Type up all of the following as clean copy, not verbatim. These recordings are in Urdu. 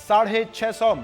650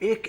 1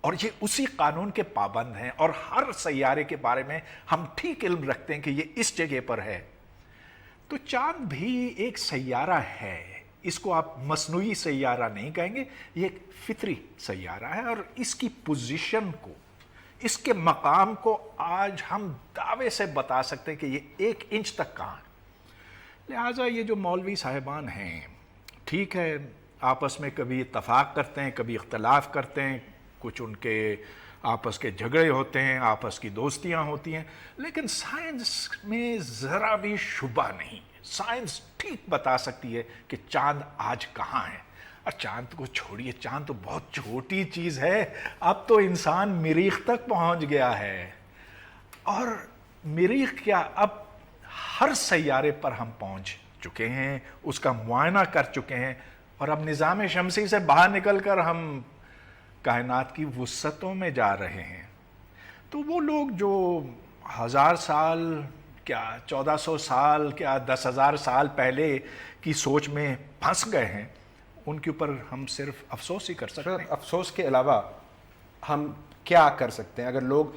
اور یہ اسی قانون کے پابند ہیں اور ہر سیارے کے بارے میں ہم ٹھیک علم رکھتے ہیں کہ یہ اس جگہ پر ہے، تو چاند بھی ایک سیارہ ہے. اس کو آپ مصنوعی سیارہ نہیں کہیں گے، یہ ایک فطری سیارہ ہے، اور اس کی پوزیشن کو، اس کے مقام کو آج ہم دعوے سے بتا سکتے ہیں کہ یہ 1 انچ تک کہاں ہے. لہٰذا یہ جو مولوی صاحبان ہیں، ٹھیک ہے آپس میں کبھی اتفاق کرتے ہیں، کبھی اختلاف کرتے ہیں، کچھ ان کے آپس کے جھگڑے ہوتے ہیں، آپس کی دوستیاں ہوتی ہیں، لیکن سائنس میں ذرا بھی شبہ نہیں. سائنس ٹھیک بتا سکتی ہے کہ چاند آج کہاں ہے. اور چاند کو چھوڑیے، چاند تو بہت چھوٹی چیز ہے، اب تو انسان مریخ تک پہنچ گیا ہے. اور مریخ کیا، اب ہر سیارے پر ہم پہنچ چکے ہیں، اس کا معائنہ کر چکے ہیں، اور اب نظام شمسی سے باہر نکل کر ہم کائنات کی وسعتوں میں جا رہے ہیں. تو وہ لوگ جو 1000 سال کیا 1400 سال کیا 10,000 سال پہلے کی سوچ میں پھنس گئے ہیں، ان کے اوپر ہم صرف افسوس ہی کر سکتے ہیں. افسوس کے علاوہ ہم کیا کر سکتے ہیں؟ اگر لوگ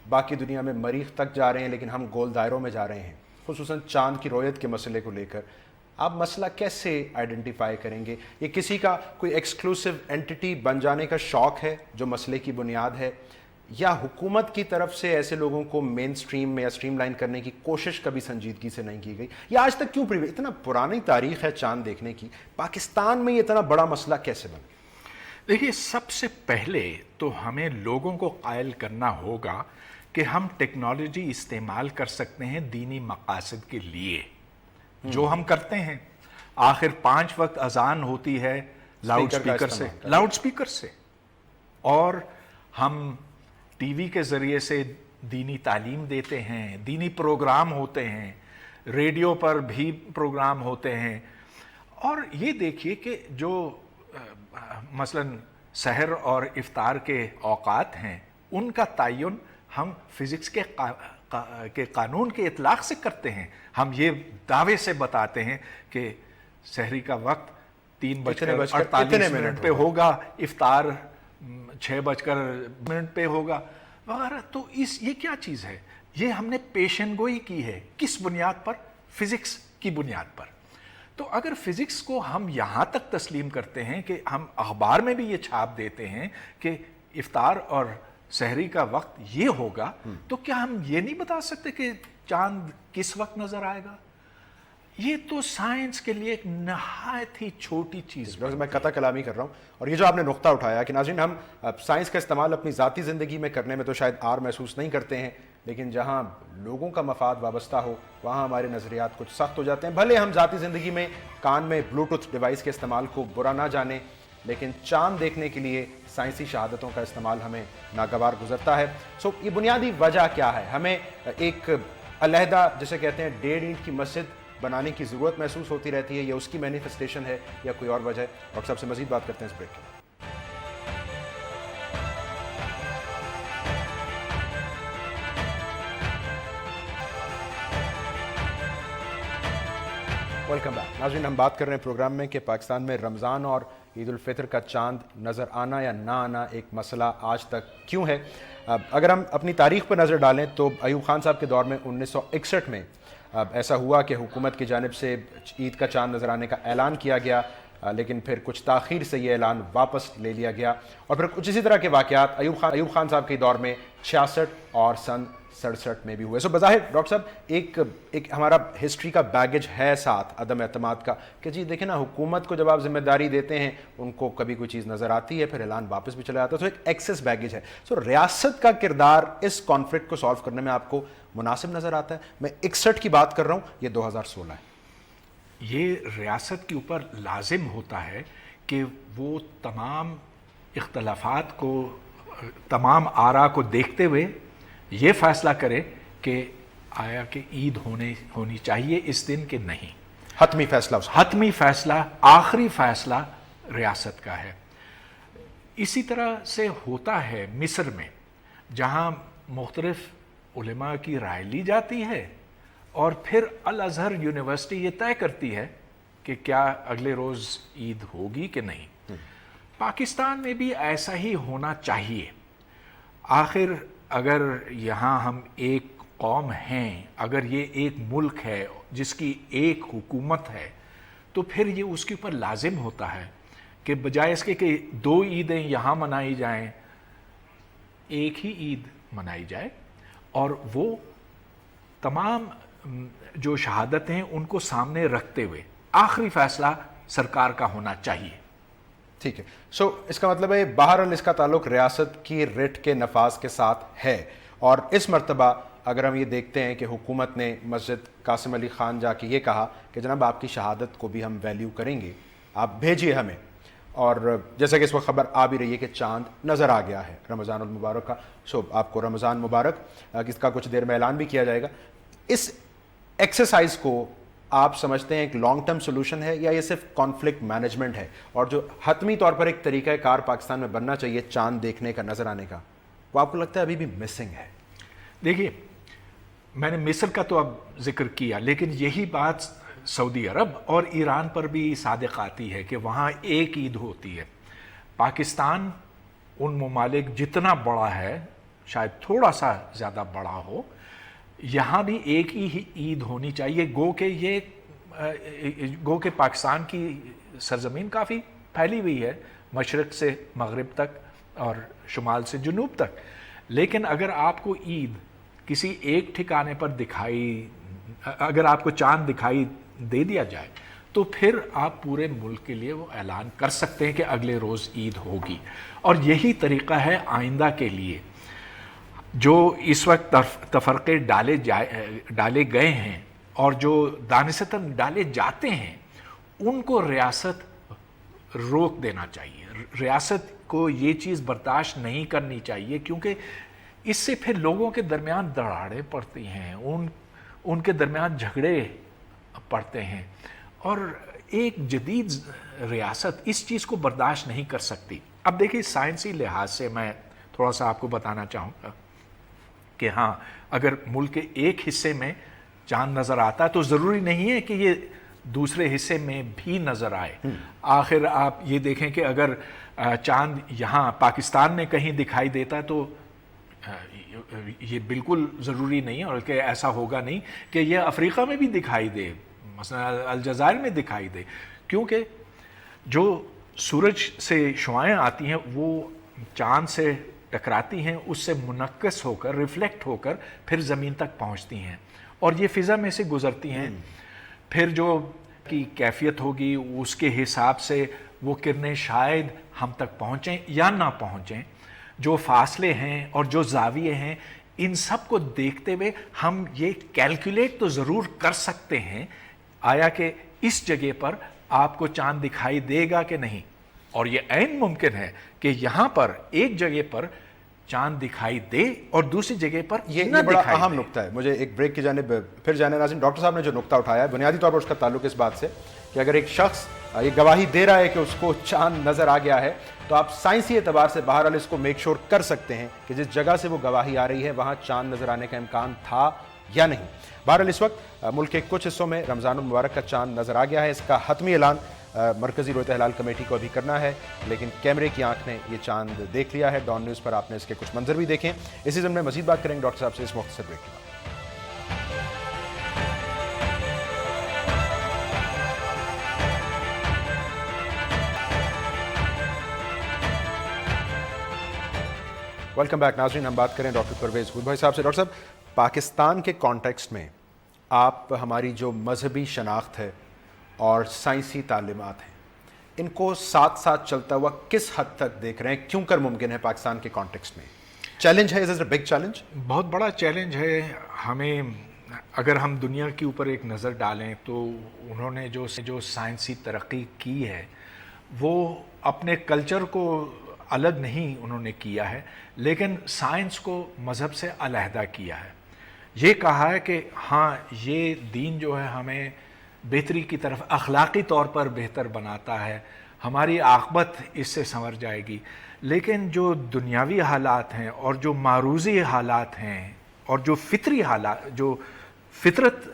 باقی دنیا میں مریخ تک جا رہے ہیں لیکن ہم گول دائروں میں جا رہے ہیں، خصوصاً چاند کی رویت کے مسئلے کو لے کر، آپ مسئلہ کیسے آئیڈینٹیفائی کریں گے؟ یہ کسی کا کوئی ایکسکلوسیو اینٹی بن جانے کا شوق ہے جو مسئلے کی بنیاد ہے، یا حکومت کی طرف سے ایسے لوگوں کو مین سٹریم میں یا سٹریم لائن کرنے کی کوشش کبھی سنجیدگی سے نہیں کی گئی، یا آج تک کیوں اتنا پرانی تاریخ ہے چاند دیکھنے کی، پاکستان میں یہ اتنا بڑا مسئلہ کیسے بنا؟ دیکھیے، سب سے پہلے تو ہمیں لوگوں کو قائل کرنا ہوگا کہ ہم ٹیکنالوجی استعمال کر سکتے ہیں دینی مقاصد کے لیے، جو ہم کرتے ہیں. آخر 5 وقت اذان ہوتی ہے لاؤڈ سپیکر سے، اور ہم ٹی وی کے ذریعے سے دینی تعلیم دیتے ہیں، دینی پروگرام ہوتے ہیں، ریڈیو پر بھی پروگرام ہوتے ہیں. اور یہ دیکھیے کہ جو مثلاً سحر اور افطار کے اوقات ہیں، ان کا تعین ہم فزکس کے قانون کے اطلاق سے کرتے ہیں. ہم یہ دعوے سے بتاتے ہیں کہ سحری کا وقت 3:48 پہ ہوگا، افطار 6:00 پہ ہوگا وغیرہ. تو یہ کیا چیز ہے؟ یہ ہم نے پیشن گوئی کی ہے. کس بنیاد پر؟ فزکس کی بنیاد پر. تو اگر فزکس کو ہم یہاں تک تسلیم کرتے ہیں کہ ہم اخبار میں بھی یہ چھاپ دیتے ہیں کہ افطار اور سحری کا وقت یہ ہوگا، تو کیا ہم یہ نہیں بتا سکتے کہ چاند کس وقت نظر آئے گا؟ یہ تو سائنس کے لیے ایک نہایت ہی چھوٹی چیز. میں قطع کلامی کر رہا ہوں، اور یہ جو آپ نے نقطہ اٹھایا کہ ناظرین ہم سائنس کا استعمال اپنی ذاتی زندگی میں کرنے میں تو شاید آر محسوس نہیں کرتے ہیں، لیکن جہاں لوگوں کا مفاد وابستہ ہو وہاں ہمارے نظریات کچھ سخت ہو جاتے ہیں. بھلے ہم ذاتی زندگی میں کان میں بلوٹوتھ ڈیوائس کے استعمال کو برا نہ جانیں، لیکن چاند دیکھنے کے لیے سائنسی شہادتوں کا استعمال ہمیں ناگوار گزرتا ہے. یہ بنیادی وجہ کیا ہے؟ ہمیں ایک علیحدہ جسے کہتے ہیں 1.5 اینٹ کی مسجد بنانے کی ضرورت محسوس ہوتی رہتی ہے، یا اس کی مینیفیسٹیشن ہے، یا کوئی اور وجہ ہے؟ ڈاکٹر صاحب سے مزید بات کرتے ہیں اس بریک کے. Welcome back. ناظرین ہم بات کر رہے ہیں پروگرام میں کہ پاکستان میں رمضان اور عید الفطر کا چاند نظر آنا یا نہ آنا ایک مسئلہ آج تک کیوں ہے. اگر ہم اپنی تاریخ پر نظر ڈالیں تو ایوب خان صاحب کے دور میں 1961 میں ایسا ہوا کہ حکومت کی جانب سے عید کا چاند نظر آنے کا اعلان کیا گیا، لیکن پھر کچھ تاخیر سے یہ اعلان واپس لے لیا گیا. اور پھر کچھ اسی طرح کے واقعات ایوب خان صاحب کے دور میں 66 اور سن 67 میں بھی ہوئے. سو بظاہر ڈاکٹر صاحب ایک ہمارا ہسٹری کا بیگیج ہے ساتھ عدم اعتماد کا کہ جی دیکھیں نا، حکومت کو جب آپ ذمہ داری دیتے ہیں ان کو کبھی کوئی چیز نظر آتی ہے، پھر اعلان واپس بھی چلا جاتا ہے. تو ایک ایکسس بیگیج ہے. سو ریاست کا کردار اس کانفلکٹ کو سالو کرنے میں آپ کو مناسب نظر آتا ہے؟ میں 61 کی بات کر رہا ہوں، یہ 2016 ہے. یہ ریاست کے اوپر لازم ہوتا ہے کہ وہ تمام اختلافات کو، تمام آراء کو دیکھتے ہوئے یہ فیصلہ کرے کہ آیا کہ عید ہونی چاہیے اس دن کہ نہیں. حتمی فیصلہ، آخری فیصلہ ریاست کا ہے. اسی طرح سے ہوتا ہے مصر میں، جہاں مختلف علماء کی رائے لی جاتی ہے اور پھر الازہر یونیورسٹی یہ طے کرتی ہے کہ کیا اگلے روز عید ہوگی کہ نہیں. پاکستان میں بھی ایسا ہی ہونا چاہیے. آخر اگر یہاں ہم ایک قوم ہیں، اگر یہ ایک ملک ہے جس کی ایک حکومت ہے، تو پھر یہ اس کے اوپر لازم ہوتا ہے کہ بجائے اس کے کہ 2 عیدیں یہاں منائی جائیں، ایک ہی عید منائی جائے، اور وہ تمام جو شہادتیں ہیں ان کو سامنے رکھتے ہوئے آخری فیصلہ سرکار کا ہونا چاہیے۔ ٹھیک ہے، سو اس کا مطلب ہے بہرحال اس کا تعلق ریاست کی رٹ کے نفاذ کے ساتھ ہے، اور اس مرتبہ اگر ہم یہ دیکھتے ہیں کہ حکومت نے مسجد قاسم علی خان جا کے یہ کہا کہ جناب آپ کی شہادت کو بھی ہم ویلیو کریں گے، آپ بھیجیے ہمیں، اور جیسا کہ اس وقت خبر آ بھی رہی ہے کہ چاند نظر آ گیا ہے رمضان المبارک کا، سو آپ کو رمضان مبارک، اس کا کچھ دیر میں اعلان بھی کیا جائے گا۔ اس ایکسرسائز کو آپ سمجھتے ہیں ایک لانگ ٹرم سولوشن ہے یا یہ صرف کانفلکٹ مینجمنٹ ہے، اور جو حتمی طور پر ایک طریقہ کار پاکستان میں بننا چاہیے چاند دیکھنے کا، نظر آنے کا، وہ آپ کو لگتا ہے ابھی بھی مسنگ ہے؟ دیکھیے، میں نے مصر کا تو اب ذکر کیا، لیکن یہی بات سعودی عرب اور ایران پر بھی صادق آتی ہے کہ وہاں ایک عید ہوتی ہے۔ پاکستان ان ممالک جتنا بڑا ہے، شاید تھوڑا سا زیادہ بڑا ہو، یہاں بھی ایک ہی عید ہونی چاہیے، گو کہ پاکستان کی سرزمین کافی پھیلی ہوئی ہے، مشرق سے مغرب تک اور شمال سے جنوب تک، لیکن اگر آپ کو عید کسی ایک ٹھکانے پر اگر آپ کو چاند دکھائی دے دیا جائے تو پھر آپ پورے ملک کے لیے وہ اعلان کر سکتے ہیں کہ اگلے روز عید ہوگی، اور یہی طریقہ ہے آئندہ کے لیے۔ جو اس وقت تفرقے ڈالے گئے ہیں اور جو دانستاً ڈالے جاتے ہیں، ان کو ریاست روک دینا چاہیے، ریاست کو یہ چیز برداشت نہیں کرنی چاہیے، کیونکہ اس سے پھر لوگوں کے درمیان دراڑیں پڑتی ہیں، ان کے درمیان جھگڑے پڑتے ہیں، اور ایک جدید ریاست اس چیز کو برداشت نہیں کر سکتی۔ اب دیکھیے، سائنسی لحاظ سے میں تھوڑا سا آپ کو بتانا چاہوں گا کہ ہاں، اگر ملک کے ایک حصے میں چاند نظر آتا ہے تو ضروری نہیں ہے کہ یہ دوسرے حصے میں بھی نظر آئے۔ آخر آپ یہ دیکھیں کہ اگر چاند یہاں پاکستان میں کہیں دکھائی دیتا ہے تو یہ بالکل ضروری نہیں ہے، اور کہ ایسا ہوگا نہیں کہ یہ افریقہ میں بھی دکھائی دے، مثلا الجزائر میں دکھائی دے، کیونکہ جو سورج سے شعاعیں آتی ہیں وہ چاند سے ٹکراتی ہیں، اس سے منعکس ہو کر، ریفلیکٹ ہو کر پھر زمین تک پہنچتی ہیں، اور یہ فضا میں سے گزرتی ہیں، پھر جو کی کیفیت ہوگی اس کے حساب سے وہ کرنیں شاید ہم تک پہنچیں یا نہ پہنچیں۔ جو فاصلے ہیں اور جو زاویے ہیں، ان سب کو دیکھتے ہوئے ہم یہ کیلکولیٹ تو ضرور کر سکتے ہیں آیا کہ اس جگہ پر آپ کو چاند دکھائی دے گا کہ نہیں، اور یہ عین ممکن ہے کہ یہاں پر ایک جگہ پر چاند دکھائی دے اور دوسری جگہ پر یہ بڑا اہم نقطہ ہے۔ مجھے ایک بریک کی جانب پھر جانے ناظرین، ڈاکٹر صاحب نے جو نقطہ اٹھایا ہے بنیادی طور پر اس کا تعلق اس بات سے کہ اگر ایک شخص یہ گواہی دے رہا ہے کہ اس کو چاند نظر آ گیا ہے تو آپ سائنسی اعتبار سے بہرحال اس کو میک شور کر سکتے ہیں کہ جس جگہ سے وہ گواہی آ رہی ہے وہاں چاند نظر آنے کا امکان تھا یا نہیں۔ بہرحال اس وقت ملک کے کچھ حصوں میں رمضان المبارک کا چاند نظر آ گیا ہے، اس کا حتمی اعلان مرکزی رویت ہلال کمیٹی کو ابھی کرنا ہے، لیکن کیمرے کی آنکھ نے یہ چاند دیکھ لیا ہے۔ ڈان نیوز پر آپ نے اس کے کچھ منظر بھی دیکھیں۔ اسی ضمن میں مزید بات کریں گے ڈاکٹر صاحب سے اس مختصر بریک کے بعد۔ ویلکم بیک ناظرین، ہم بات کریں ڈاکٹر پرویز گل بھائی صاحب سے۔ ڈاکٹر صاحب، پاکستان کے کانٹیکسٹ میں آپ ہماری جو مذہبی شناخت ہے اور سائنسی تعلیمات ہیں، ان کو ساتھ ساتھ چلتا ہوا کس حد تک دیکھ رہے ہیں؟ کیوں کر ممکن ہے پاکستان کے کانٹیکسٹ میں؟ چیلنج ہے، is it a big challenge? بہت بڑا چیلنج ہے۔ ہمیں اگر ہم دنیا کے اوپر ایک نظر ڈالیں تو انہوں نے جو سائنسی ترقی کی ہے وہ اپنے کلچر کو الگ نہیں انہوں نے کیا ہے، لیکن سائنس کو مذہب سے علیحدہ کیا ہے۔ یہ کہا ہے کہ ہاں، یہ دین جو ہے ہمیں بہتری کی طرف اخلاقی طور پر بہتر بناتا ہے، ہماری عاقبت اس سے سنور جائے گی، لیکن جو دنیاوی حالات ہیں اور جو معروضی حالات ہیں اور جو فطری حالات، جو فطرت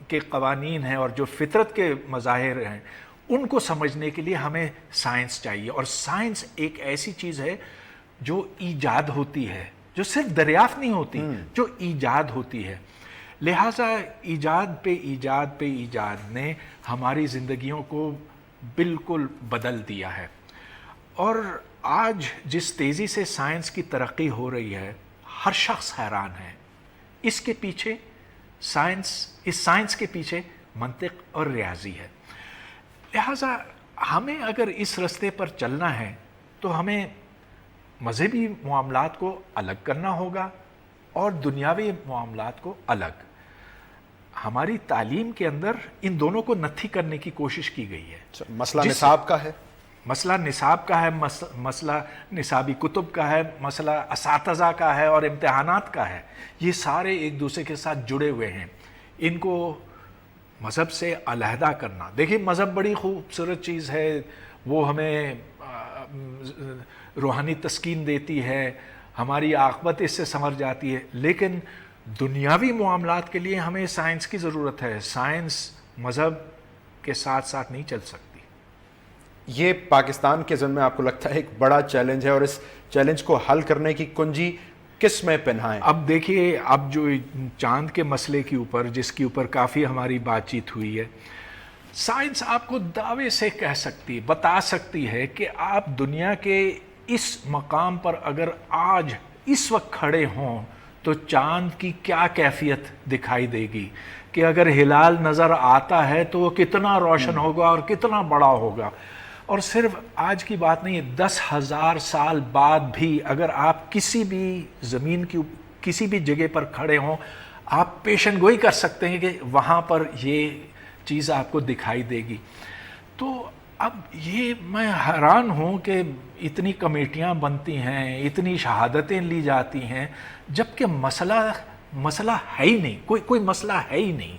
کے قوانین ہیں اور جو فطرت کے مظاہر ہیں، ان کو سمجھنے کے لیے ہمیں سائنس چاہیے، اور سائنس ایک ایسی چیز ہے جو ایجاد ہوتی ہے، جو صرف دریافت نہیں ہوتی، جو ایجاد ہوتی ہے. لہٰذا ایجاد پہ ایجاد نے ہماری زندگیوں کو بالکل بدل دیا ہے. اور آج جس تیزی سے سائنس کی ترقی ہو رہی ہے، ہر شخص حیران ہے. اس کے پیچھے سائنس کے پیچھے منطق اور ریاضی ہے. لہٰذا ہمیں اگر اس رستے پر چلنا ہے تو ہمیں مذہبی معاملات کو الگ کرنا ہوگا اور دنیاوی معاملات کو الگ. ہماری تعلیم کے اندر ان دونوں کو نتھی کرنے کی کوشش کی گئی ہے. مسئلہ نصاب کا ہے، مسئلہ نصاب کا ہے، مسئلہ نصابی کتب کا ہے، مسئلہ اساتذہ کا ہے اور امتحانات کا ہے. یہ سارے ایک دوسرے کے ساتھ جڑے ہوئے ہیں. ان کو مذہب سے علیحدہ کرنا، دیکھیں مذہب بڑی خوبصورت چیز ہے، وہ ہمیں روحانی تسکین دیتی ہے، ہماری عاقبت اس سے سنور جاتی ہے، لیکن دنیاوی معاملات کے لیے ہمیں سائنس کی ضرورت ہے. سائنس مذہب کے ساتھ ساتھ نہیں چل سکتی. یہ پاکستان کے ضمن میں آپ کو لگتا ہے ایک بڑا چیلنج ہے، اور اس چیلنج کو حل کرنے کی کنجی کس میں پنہا ہے؟ اب دیکھیے، اب جو چاند کے مسئلے کے اوپر، جس کے اوپر کافی ہماری بات چیت ہوئی ہے، سائنس آپ کو دعوے سے کہہ سکتی، بتا سکتی ہے کہ آپ دنیا کے اس مقام پر اگر آج اس وقت کھڑے ہوں تو چاند کی کیا کیفیت دکھائی دے گی، کہ اگر ہلال نظر آتا ہے تو وہ کتنا روشن ہوگا اور کتنا بڑا ہوگا. اور صرف آج کی بات نہیں ہے، 10,000 سال بعد بھی اگر آپ کسی بھی زمین کی کسی بھی جگہ پر کھڑے ہوں، آپ پیشن گوئی کر سکتے ہیں کہ وہاں پر یہ چیز آپ کو دکھائی دے گی. تو اب یہ میں حیران ہوں کہ اتنی کمیٹیاں بنتی ہیں، اتنی شہادتیں لی جاتی ہیں، جبکہ مسئلہ ہے ہی نہیں، کوئی مسئلہ ہے ہی نہیں.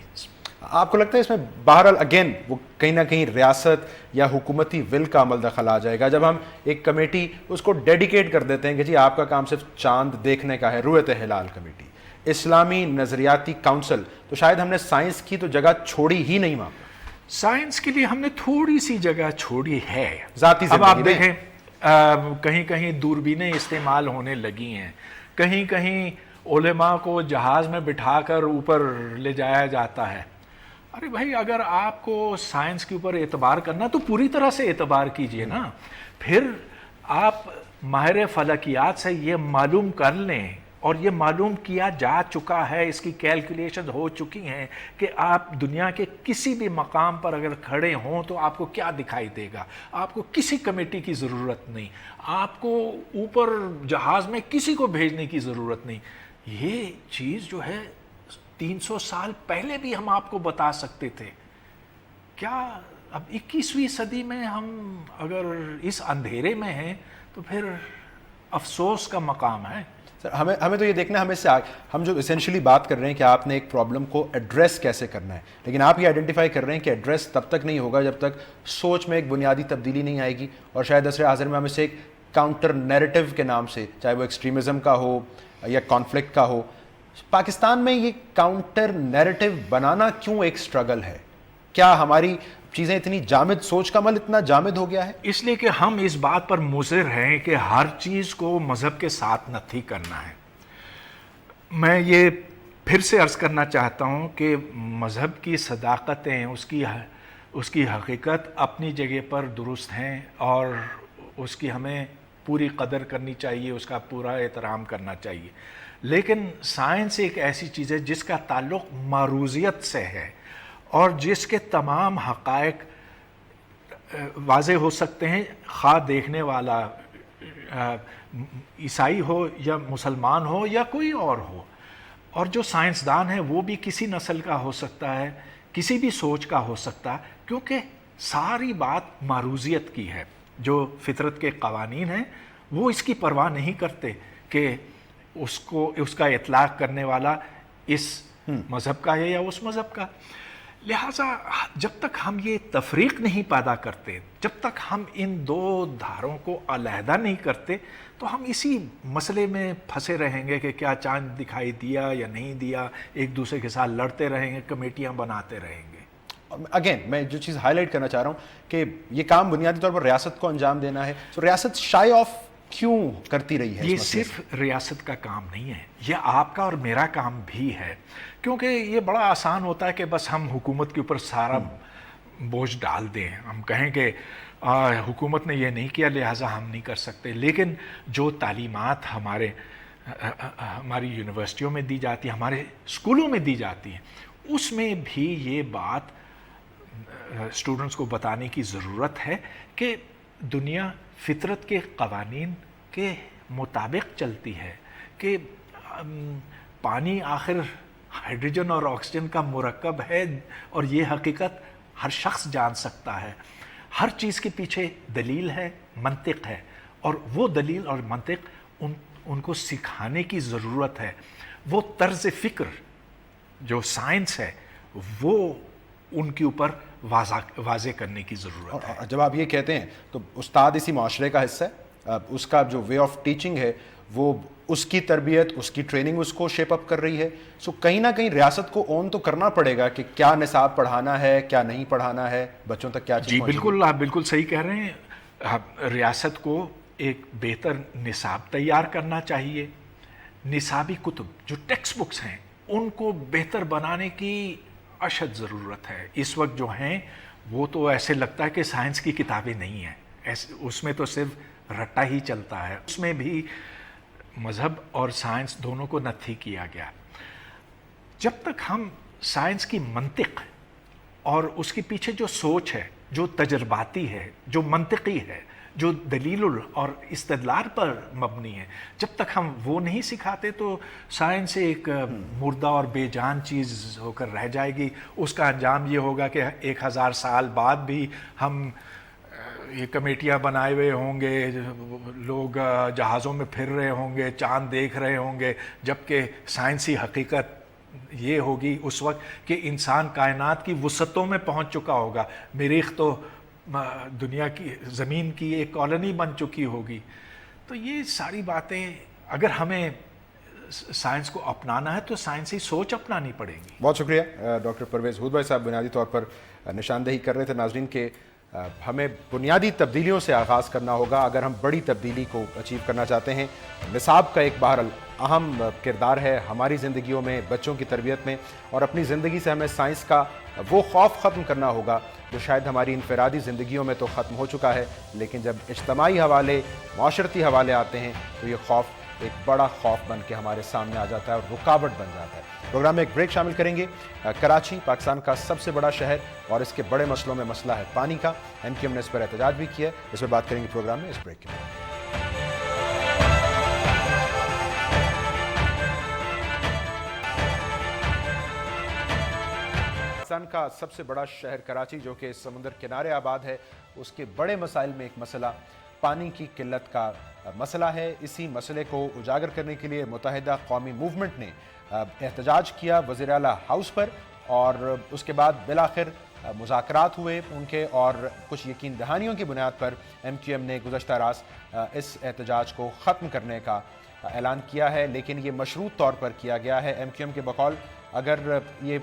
آپ کو لگتا ہے اس میں بہرحال اگین وہ کہیں نہ کہیں ریاست یا حکومتی ول کا عمل دخل آ جائے گا جب ہم ایک کمیٹی اس کو ڈیڈیکیٹ کر دیتے ہیں کہ جی آپ کا کام صرف چاند دیکھنے کا ہے، رؤیت ہلال کمیٹی، اسلامی نظریاتی کونسل، تو شاید ہم نے سائنس کی تو جگہ چھوڑی ہی نہیں وہاں. سائنس کے لیے ہم نے تھوڑی سی جگہ چھوڑی ہے. ذاتی اب آپ زندگی میں دیکھیں کہیں کہیں دوربینیں استعمال ہونے لگی ہیں، کہیں کہیں علماء کو جہاز میں بٹھا کر اوپر لے جایا جاتا ہے. ارے بھائی، اگر آپ کو سائنس کے اوپر اعتبار کرنا تو پوری طرح سے اعتبار کیجئے نا. پھر آپ ماہر فلکیات سے یہ معلوم کر لیں، اور یہ معلوم کیا جا چکا ہے، اس کی کیلکولیشن ہو چکی ہیں کہ آپ دنیا کے کسی بھی مقام پر اگر کھڑے ہوں تو آپ کو کیا دکھائی دے گا. آپ کو کسی کمیٹی کی ضرورت نہیں، آپ کو اوپر جہاز میں کسی کو بھیجنے کی ضرورت نہیں. یہ چیز جو ہے 300 سال پہلے بھی ہم آپ کو بتا سکتے تھے. کیا اب 21ویں صدی میں ہم اگر اس اندھیرے میں ہیں تو پھر افسوس کا مقام ہے. سر ہمیں تو یہ دیکھنا ہے، ہم جو اسینشلی بات کر رہے ہیں کہ آپ نے ایک پرابلم کو ایڈریس کیسے کرنا ہے، لیکن آپ یہ آئیڈینٹیفائی کر رہے ہیں کہ ایڈریس تب تک نہیں ہوگا جب تک سوچ میں ایک بنیادی تبدیلی نہیں آئے گی. اور شاید عصر حاضر میں ہم اسے ایک کاؤنٹر نیریٹو کے نام سے، چاہے وہ ایکسٹریمزم کا ہو یا کانفلکٹ کا ہو، پاکستان میں یہ کاؤنٹر نیریٹو بنانا کیوں ایک سٹرگل ہے؟ کیا ہماری چیزیں اتنی جامد، سوچ کا عمل اتنا جامد ہو گیا ہے؟ اس لیے کہ ہم اس بات پر مصر ہیں کہ ہر چیز کو مذہب کے ساتھ نتھی کرنا ہے. میں یہ پھر سے عرض کرنا چاہتا ہوں کہ مذہب کی صداقتیں، اس کی حقیقت اپنی جگہ پر درست ہیں، اور اس کی ہمیں پوری قدر کرنی چاہیے، اس کا پورا احترام کرنا چاہیے. لیکن سائنس ایک ایسی چیز ہے جس کا تعلق معروضیت سے ہے، اور جس کے تمام حقائق واضح ہو سکتے ہیں، خواہ دیکھنے والا عیسائی ہو یا مسلمان ہو یا کوئی اور ہو. اور جو سائنسدان ہے وہ بھی کسی نسل کا ہو سکتا ہے، کسی بھی سوچ کا ہو سکتا ہے، کیونکہ ساری بات معروضیت کی ہے. جو فطرت کے قوانین ہیں وہ اس کی پرواہ نہیں کرتے کہ اس کا اطلاق کرنے والا اس مذہب کا ہے یا اس مذہب کا. لہٰذا جب تک ہم یہ تفریق نہیں پیدا کرتے، جب تک ہم ان دو دھاروں کو علیحدہ نہیں کرتے، تو ہم اسی مسئلے میں پھنسے رہیں گے کہ کیا چاند دکھائی دیا یا نہیں دیا، ایک دوسرے کے ساتھ لڑتے رہیں گے، کمیٹیاں بناتے رہیں گے. اگین میں جو چیز ہائی لائٹ کرنا چاہ رہا ہوں کہ یہ کام بنیادی طور پر ریاست کو انجام دینا ہے. تو ریاست شائی آف کیوں کرتی رہی ہے یہ اس مسئلے صرف ریاست کا کام نہیں ہے، یہ آپ کا اور میرا کام بھی ہے، کیونکہ یہ بڑا آسان ہوتا ہے کہ بس ہم حکومت کے اوپر سارا بوجھ ڈال دیں، ہم کہیں کہ حکومت نے یہ نہیں کیا لہٰذا ہم نہیں کر سکتے، لیکن جو تعلیمات ہماری یونیورسٹیوں میں دی جاتی ہیں، ہمارے اسکولوں میں دی جاتی ہیں، اس میں بھی یہ بات اسٹوڈنٹس کو بتانے کی ضرورت ہے کہ دنیا فطرت کے قوانین کے مطابق چلتی ہے، کہ پانی آخر ہائیڈروجن اور آکسیجن کا مرکب ہے، اور یہ حقیقت ہر شخص جان سکتا ہے، ہر چیز کے پیچھے دلیل ہے، منطق ہے، اور وہ دلیل اور منطق ان کو سکھانے کی ضرورت ہے، وہ طرز فکر جو سائنس ہے وہ ان کے اوپر واضح کرنے کی ضرورت ہے۔ جب آپ یہ کہتے ہیں تو استاد اسی معاشرے کا حصہ ہے، اس کا جو وے آف ٹیچنگ ہے وہ اس کی تربیت، اس کی ٹریننگ اس کو شیپ اپ کر رہی ہے، سو کہیں نہ کہیں ریاست کو اون تو کرنا پڑے گا کہ کیا نصاب پڑھانا ہے، کیا نہیں پڑھانا ہے، بچوں تک کیا چیز جی پہنچے گی۔ بالکل، آپ بالکل صحیح کہہ رہے ہیں، ریاست کو ایک بہتر نصاب تیار کرنا چاہیے، نصابی کتب جو ٹیکسٹ بکس ہیں ان کو بہتر بنانے کی اشد ضرورت ہے۔ اس وقت جو ہیں وہ تو ایسے لگتا ہے کہ سائنس کی کتابیں نہیں ہیں، اس میں تو صرف رٹا ہی چلتا ہے، اس میں بھی مذہب اور سائنس دونوں کو نتھی کیا گیا۔ جب تک ہم سائنس کی منطق اور اس کے پیچھے جو سوچ ہے، جو تجرباتی ہے، جو منطقی ہے، جو دلیل اور استدلال پر مبنی ہے، جب تک ہم وہ نہیں سکھاتے تو سائنس ایک مردہ اور بے جان چیز ہو کر رہ جائے گی۔ اس کا انجام یہ ہوگا کہ 1000 سال بعد بھی ہم یہ کمیٹیاں بنائے ہوئے ہوں گے، لوگ جہازوں میں پھر رہے ہوں گے، چاند دیکھ رہے ہوں گے، جبکہ سائنسی حقیقت یہ ہوگی اس وقت کہ انسان کائنات کی وسعتوں میں پہنچ چکا ہوگا، مریخ تو دنیا کی زمین کی ایک کالونی بن چکی ہوگی۔ تو یہ ساری باتیں اگر ہمیں سائنس کو اپنانا ہے تو سائنسی سوچ اپنانی پڑے گی۔ بہت شکریہ ڈاکٹر پرویز ہود بھائی صاحب، بنیادی طور پر نشاندہی کر رہے تھے ناظرین کہ ہمیں بنیادی تبدیلیوں سے آغاز کرنا ہوگا اگر ہم بڑی تبدیلی کو اچیو کرنا چاہتے ہیں۔ نصاب کا ایک بہرحال اہم کردار ہے ہماری زندگیوں میں، بچوں کی تربیت میں، اور اپنی زندگی سے ہمیں سائنس کا وہ خوف ختم کرنا ہوگا جو شاید ہماری انفرادی زندگیوں میں تو ختم ہو چکا ہے، لیکن جب اجتماعی حوالے، معاشرتی حوالے آتے ہیں تو یہ خوف ایک بڑا خوف بن کے ہمارے سامنے آ جاتا ہے اور رکاوٹ بن جاتا ہے۔ پروگرام میں ایک بریک شامل کریں گے۔ کراچی پاکستان کا سب سے بڑا شہر اور اس کے بڑے مسئلوں میں مسئلہ ہے پانی کا، MQM نے اس پر احتجاج بھی کیا ہے، اس پر بات کریں گے پروگرام میں اس بریک کے بعد۔ پاکستان کا سب سے بڑا شہر کراچی جو کہ سمندر کنارے آباد ہے، اس کے بڑے مسائل میں ایک مسئلہ پانی کی قلت کا مسئلہ ہے۔ اسی مسئلے کو اجاگر کرنے کے لیے متحدہ قومی موومنٹ نے احتجاج کیا وزیر اعلیٰ ہاؤس پر، اور اس کے بعد بالآخر مذاکرات ہوئے ان کے، اور کچھ یقین دہانیوں کی بنیاد پر MQM نے گزشتہ رات اس احتجاج کو ختم کرنے کا اعلان کیا ہے، لیکن یہ مشروط طور پر کیا گیا ہے۔ MQM کے بقول اگر یہ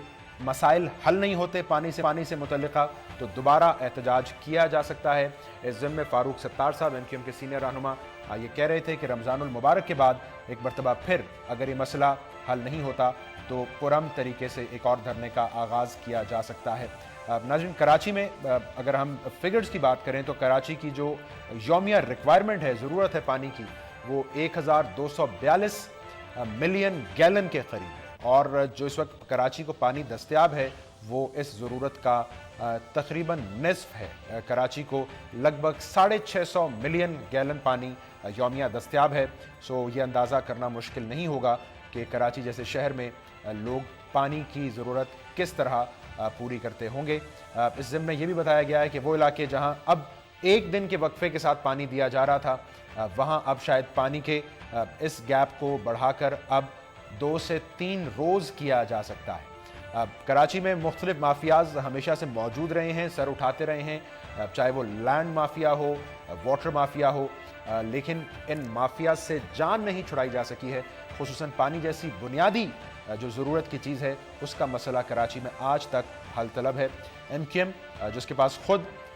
مسائل حل نہیں ہوتے پانی سے متعلقہ تو دوبارہ احتجاج کیا جا سکتا ہے۔ اس ضمن میں فاروق ستار صاحب MQM کے سینئر رہنما یہ کہہ رہے تھے کہ رمضان المبارک کے بعد ایک مرتبہ پھر اگر یہ مسئلہ حل نہیں ہوتا تو پرامن طریقے سے ایک اور دھرنے کا آغاز کیا جا سکتا ہے۔ ناظرین، کراچی میں اگر ہم فگرز کی بات کریں تو کراچی کی جو یومیہ ریکوائرمنٹ ہے، ضرورت ہے پانی کی، وہ 1242 ملین گیلن کے قریب ہے، اور جو اس وقت کراچی کو پانی دستیاب ہے وہ اس ضرورت کا تقریباً نصف ہے۔ کراچی کو لگ بھگ 650 ملین گیلن پانی یومیہ دستیاب ہے، سو یہ اندازہ کرنا مشکل نہیں ہوگا کہ کراچی جیسے شہر میں لوگ پانی کی ضرورت کس طرح پوری کرتے ہوں گے۔ اس ضمن میں یہ بھی بتایا گیا ہے کہ وہ علاقے جہاں اب ایک دن کے وقفے کے ساتھ پانی دیا جا رہا تھا، وہاں اب شاید پانی کے اس گیپ کو بڑھا کر اب 2 سے 3 روز کیا جا سکتا ہے۔ کراچی میں مختلف مافیاز ہمیشہ سے موجود رہے ہیں، سر اٹھاتے رہے ہیں، چاہے وہ لینڈ مافیا ہو، واٹر مافیا ہو، لیکن ان مافیاز سے جان نہیں چھڑائی جا سکی ہے۔ خصوصاً پانی جیسی بنیادی جو ضرورت کی چیز ہے اس کا مسئلہ کراچی میں آج تک حل طلب ہے۔ MQM جس کے پاس خود